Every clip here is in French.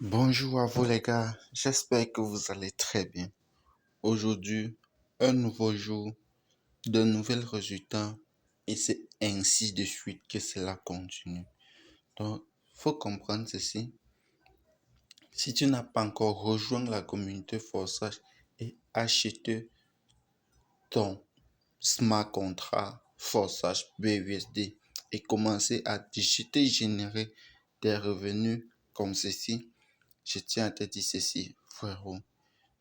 Bonjour à vous les gars, j'espère que vous allez très bien. Aujourd'hui, un nouveau jour, de nouvelles résultats et c'est ainsi de suite que cela continue. Donc, faut comprendre ceci. Si tu n'as pas encore rejoint la communauté Forçage et acheté ton smart contract Forçage BUSD et commencer à digiter, générer des revenus comme ceci, je tiens à te dire ceci, frérot.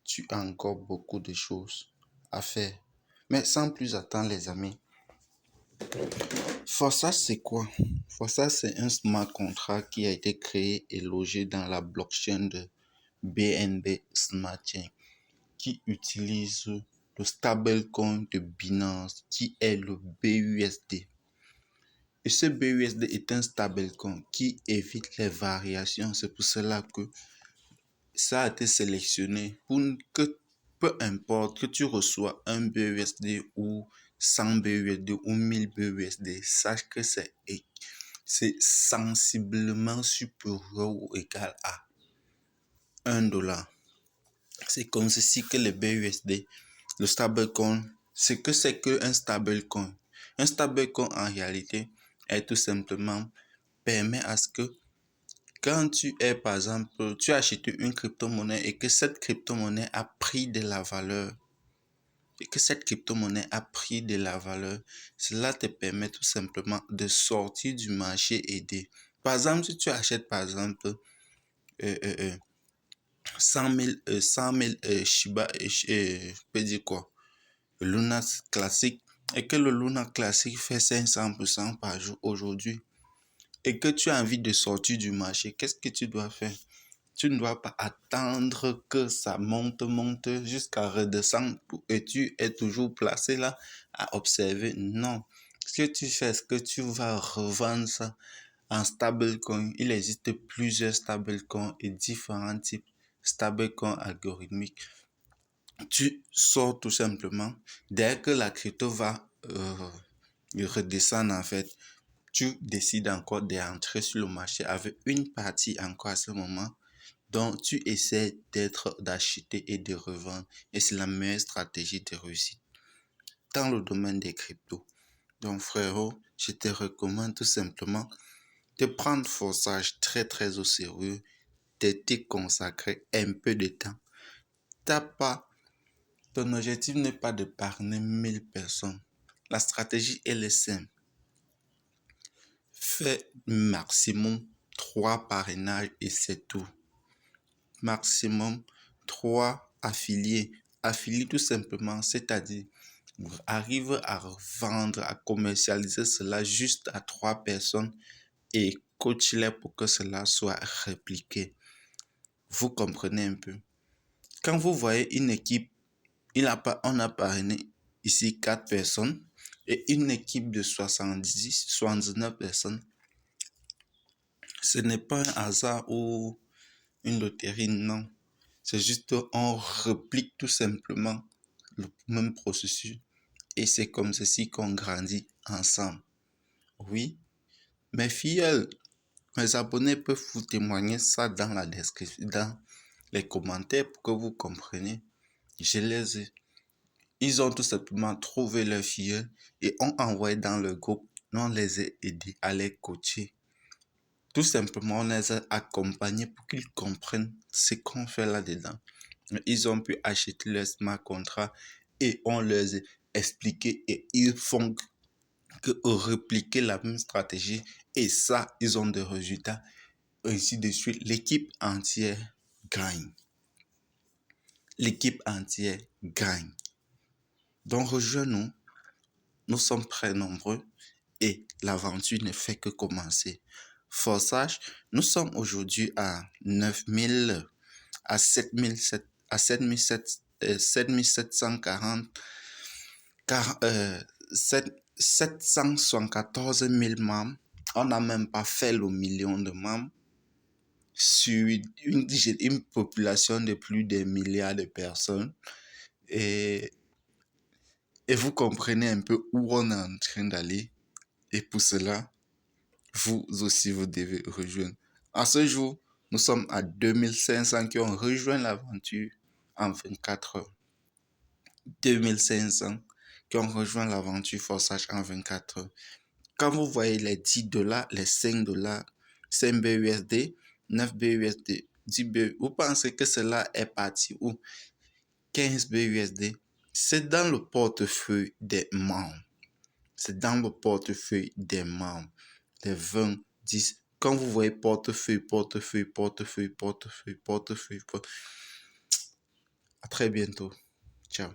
Tu as encore beaucoup de choses à faire. Mais sans plus attendre, les amis, Forçage, c'est quoi? Forçage, c'est un smart contract qui a été créé et logé dans la blockchain de BNB Smart Chain qui utilise le stablecoin de Binance qui est le BUSD. Et ce BUSD est un stablecoin qui évite les variations. C'est pour cela que ça a été sélectionné pour que peu importe que tu reçois un BUSD ou 100 BUSD ou 1000 BUSD, sache que c'est sensiblement supérieur ou égal à 1 $. C'est comme ceci que le BUSD, le stablecoin, c'est qu'un stablecoin. Un stablecoin en réalité est tout simplement permet à ce que quand tu es, par exemple, tu as acheté une crypto-monnaie et que cette crypto-monnaie a pris de la valeur, cela te permet tout simplement de sortir du marché et de... Par exemple, si tu achètes, par exemple, 100 000 Shiba, je peux dire quoi, Luna classique, et que le Luna classique fait 500% par jour aujourd'hui, et que tu as envie de sortir du marché, qu'est-ce que tu dois faire? Tu ne dois pas attendre que ça monte jusqu'à redescendre et tu es toujours placé là à observer. Non. Ce que tu fais, c'est que tu vas revendre ça en stablecoin. Il existe plusieurs stablecoins et différents types stablecoins algorithmiques. Tu sors tout simplement. Dès que la crypto va redescendre en fait, tu décides encore d'entrer sur le marché avec une partie encore à ce moment. Donc, tu essaies d'acheter et de revendre. Et c'est la meilleure stratégie de réussite dans le domaine des cryptos. Donc, frérot, je te recommande tout simplement de prendre Forçage très, très au sérieux, de te consacrer un peu de temps. Ton objectif n'est pas de parrainer 1000 personnes. La stratégie, elle est simple. Fais maximum 3 parrainages et c'est tout. Maximum 3 affiliés. Affiliés tout simplement, c'est-à-dire arrive à vendre, à commercialiser cela juste à 3 personnes et coach-les pour que cela soit répliqué. Vous comprenez un peu. Quand vous voyez une équipe, on a parrainé ici 4 personnes et une équipe de 79 personnes. Ce n'est pas un hasard ou une loterie, non. C'est juste on réplique tout simplement le même processus et c'est comme ceci qu'on grandit ensemble. Oui, mes filles, mes abonnés peuvent vous témoigner ça dans la description, dans les commentaires pour que vous compreniez. Ils ont tout simplement trouvé leur fille et ont envoyé dans le groupe. Nous, on les a aidés à les coacher. Tout simplement, on les a accompagnés pour qu'ils comprennent ce qu'on fait là-dedans. Ils ont pu acheter leur smart contract et on leur a expliqué et ils font que répliquer la même stratégie et ça, ils ont des résultats. Ainsi de suite, l'équipe entière gagne. L'équipe entière gagne. Donc, rejoins-nous. Nous sommes très nombreux et l'aventure ne fait que commencer. Forçage, nous sommes aujourd'hui à 9000, à 7740, 774 000 membres. On n'a même pas fait le million de membres sur une population de plus d'un milliard de personnes. Et vous comprenez un peu où on est en train d'aller. Et pour cela, vous aussi, vous devez rejoindre. À ce jour, Nous sommes à 2500 qui ont rejoint l'aventure en 24 heures. 2500 qui ont rejoint l'aventure Forsage en 24 heures. Quand vous voyez les $10, les $5, 5 BUSD, 9 BUSD, 10 BUSD, vous pensez que cela est parti où? 15 BUSD, c'est dans le portefeuille des membres. C'est dans le portefeuille des membres. Les 20, 10. Quand vous voyez portefeuille. À très bientôt. Ciao.